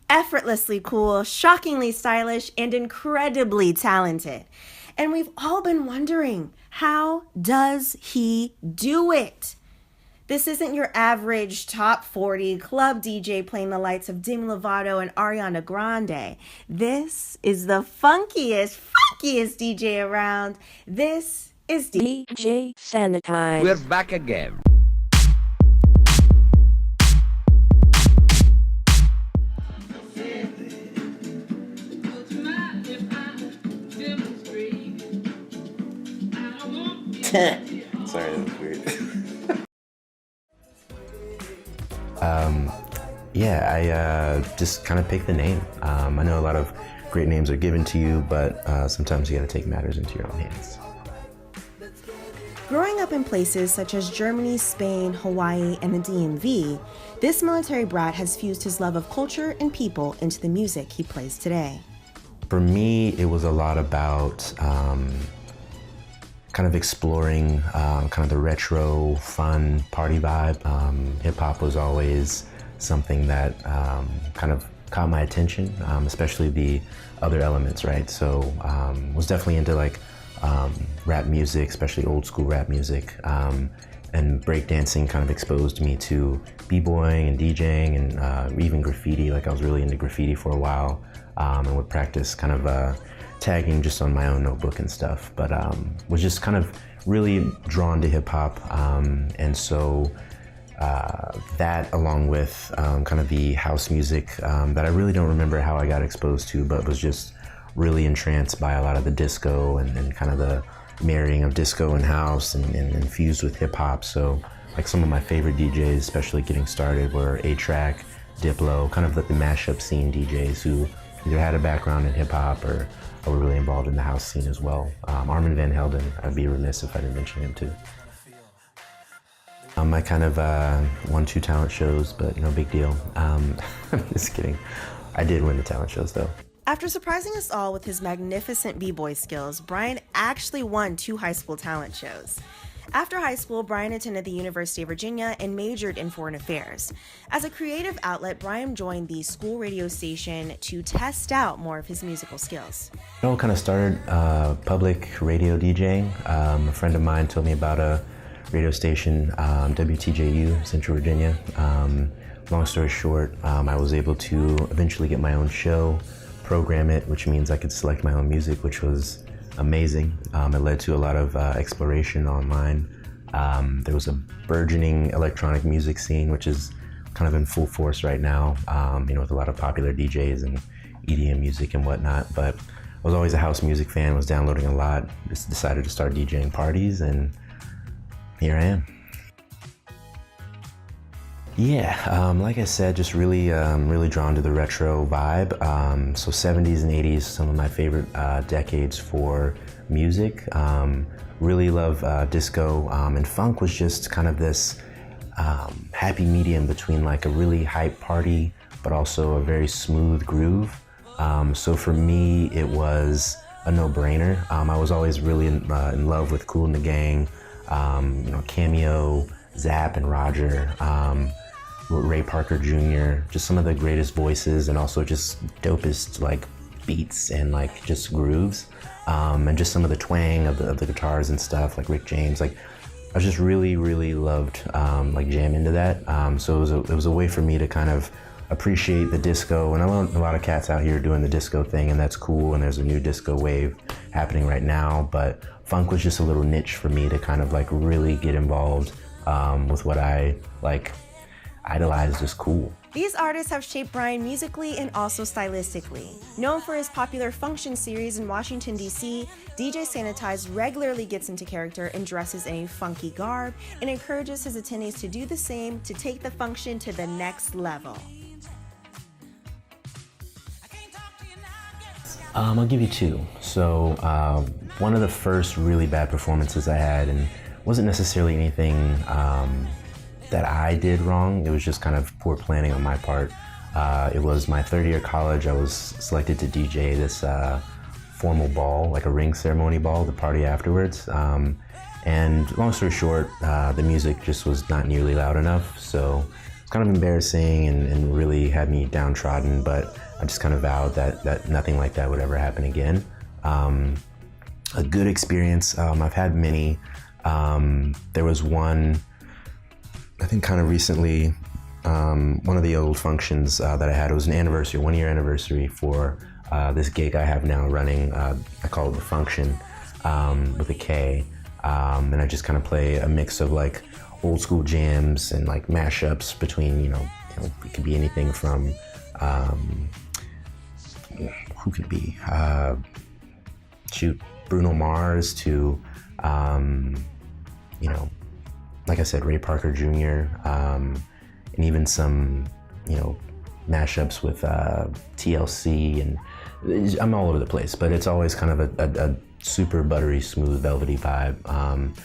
effortlessly cool, shockingly stylish, and incredibly talented. And we've all been wondering, how does he do it? This isn't your average top 40 club DJ playing the lights of Demi Lovato and Ariana Grande. This is the funkiest DJ around. This is DJ Sanitize. We're back again. Sorry, that was weird. I just kind of picked the name. I know a lot of great names are given to you, but sometimes you got to take matters into your own hands. Growing up in places such as Germany, Spain, Hawaii, and the DMV, this military brat has fused his love of culture and people into the music he plays today. For me, it was a lot about kind of exploring kind of the retro, fun party vibe. Hip-hop was always something that kind of caught my attention, especially the other elements, right? So was definitely into like rap music, especially old school rap music. And breakdancing kind of exposed me to b-boying and DJing and even graffiti. Like I was really into graffiti for a while and would practice kind of tagging just on my own notebook and stuff, but was just kind of really drawn to hip hop. And so that along with kind of the house music that I really don't remember how I got exposed to, but was just really entranced by a lot of the disco and kind of the marrying of disco and house and infused with hip hop. So like some of my favorite DJs, especially getting started, were A-TRAK, Diplo, kind of the mashup scene DJs who either had a background in hip hop or were really involved in the house scene as well. Armin van Helden, I'd be remiss if I didn't mention him too. I kind of won 2 talent shows, but no big deal. Just kidding. I did win the talent shows though. After surprising us all with his magnificent b-boy skills, Brian actually won 2 high school talent shows. After high school, Brian attended the University of Virginia and majored in foreign affairs. As a creative outlet, Brian joined the school radio station to test out more of his musical skills. It all kind of started public radio DJing. A friend of mine told me about a radio station, WTJU, Central Virginia. Long story short, I was able to eventually get my own show, program it, which means I could select my own music, which was amazing. It led to a lot of exploration online. There was a burgeoning electronic music scene, which is kind of in full force right now, with a lot of popular DJs and EDM music and whatnot. But I was always a house music fan, was downloading a lot, just decided to start DJing parties, and here I am. Yeah, like I said, just really drawn to the retro vibe. So 70s and 80s, some of my favorite decades for music. Really love disco, and funk was just kind of this happy medium between like a really hype party, but also a very smooth groove. So for me, it was a no-brainer. I was always really in love with Kool and the Gang, Cameo, Zapp and Roger. Ray Parker Jr., just some of the greatest voices and also just dopest like beats and like just grooves, and just some of the twang of the guitars and stuff, like Rick James. Like I just really loved like jam into that. So it was a way for me to kind of appreciate the disco, and I know a lot of cats out here doing the disco thing, and that's cool, and there's a new disco wave happening right now, but funk was just a little niche for me to kind of like really get involved with what I like idolized as cool. These artists have shaped Brian musically and also stylistically. Known for his popular Function series in Washington, D.C., DJ Sanitize regularly gets into character and dresses in a funky garb and encourages his attendees to do the same to take the function to the next level. I'll give you 2. So one of the first really bad performances I had, and wasn't necessarily anything that I did wrong. It was just kind of poor planning on my part. It was my 3rd year of college. I was selected to DJ this formal ball, like a ring ceremony ball, the party afterwards. And long story short, the music just was not nearly loud enough. So kind of embarrassing and really had me downtrodden, but I just kind of vowed that nothing like that would ever happen again. A good experience, I've had many. There was one, I think kind of recently, one of the old functions that I had, it was an anniversary, 1 year anniversary for this gig I have now running. I call it The Function, with a K. And I just kind of play a mix of like old school jams and like mashups between, you know, it could be anything from, who could it be? Bruno Mars to, you know, like I said, Ray Parker Jr., and even some, you know, mashups with TLC, and I'm all over the place, but it's always kind of a super buttery, smooth, velvety vibe.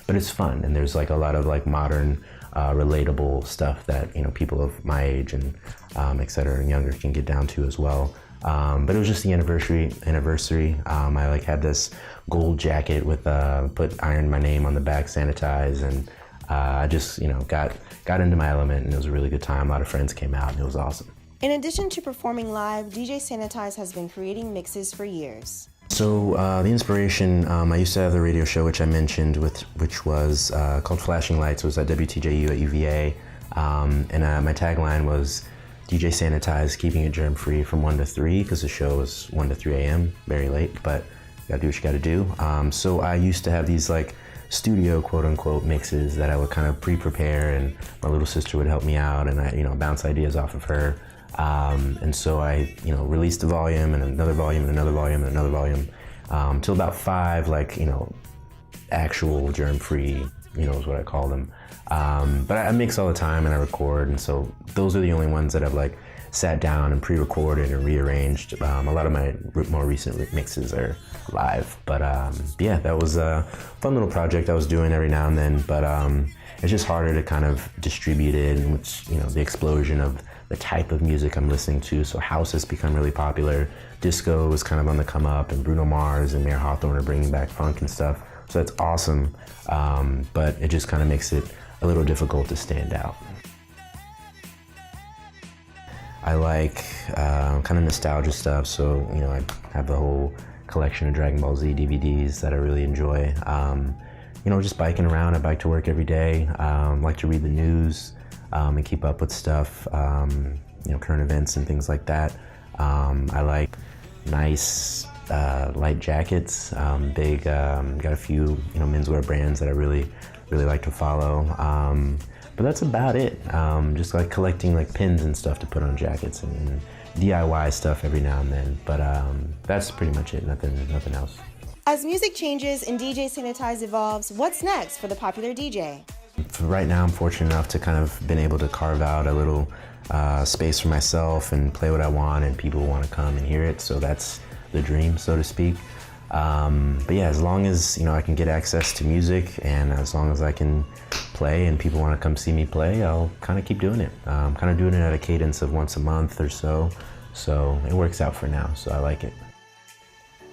But it's fun, and there's like a lot of like modern, relatable stuff that, you know, people of my age and et cetera and younger can get down to as well. But it was just the anniversary. I like had this gold jacket with ironed my name on the back, Sanitize, and I just, you know, got into my element, and it was a really good time. A lot of friends came out, and it was awesome. In addition to performing live, DJ Sanitize has been creating mixes for years. So the inspiration, I used to have the radio show, which I mentioned, which was called Flashing Lights. It was at WTJU at UVA, and my tagline was DJ Sanitize, keeping it germ free from 1 to 3, because the show was 1 to 3 a.m., very late, but you gotta do what you gotta do. So I used to have these like studio quote unquote mixes that I would kind of pre-prepare, and my little sister would help me out, and I, you know, bounce ideas off of her. And so I, you know, released a volume and another volume and another volume and another volume, till about 5, like, you know, actual germ-free, you know, is what I call them. But I mix all the time and I record, and so those are the only ones that I've like sat down and pre-recorded and rearranged. A lot of my more recent mixes are live, but yeah, that was a fun little project I was doing every now and then, but it's just harder to kind of distribute it, and which, you know, the explosion of the type of music I'm listening to. So house has become really popular, disco is kind of on the come up, and Bruno Mars and Mayer Hawthorne are bringing back funk and stuff, so that's awesome, but it just kind of makes it a little difficult to stand out. I like kind of nostalgia stuff, so, you know, I have the whole collection of Dragon Ball Z DVDs that I really enjoy. You know, just biking around, I bike to work every day, like to read the news, and keep up with stuff, you know, current events and things like that. I like nice light jackets, big, got a few, you know, menswear brands that I really like to follow. But that's about it. Just like collecting like pins and stuff to put on jackets, and DIY stuff every now and then. But that's pretty much it, nothing else. As music changes and DJ Sanitize evolves, what's next for the popular DJ? For right now, I'm fortunate enough to kind of been able to carve out a little space for myself and play what I want, and people want to come and hear it. So that's the dream, so to speak. But yeah, as long as, you know, I can get access to music, and as long as I can play and people want to come see me play, I'll kind of keep doing it. I'm kind of doing it at a cadence of once a month or so. So it works out for now, so I like it.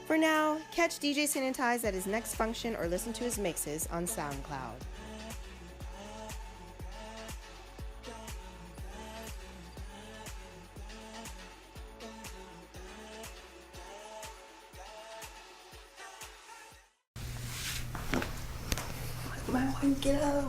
For now, catch DJ Sanitize at his next function or listen to his mixes on SoundCloud. My one, get out.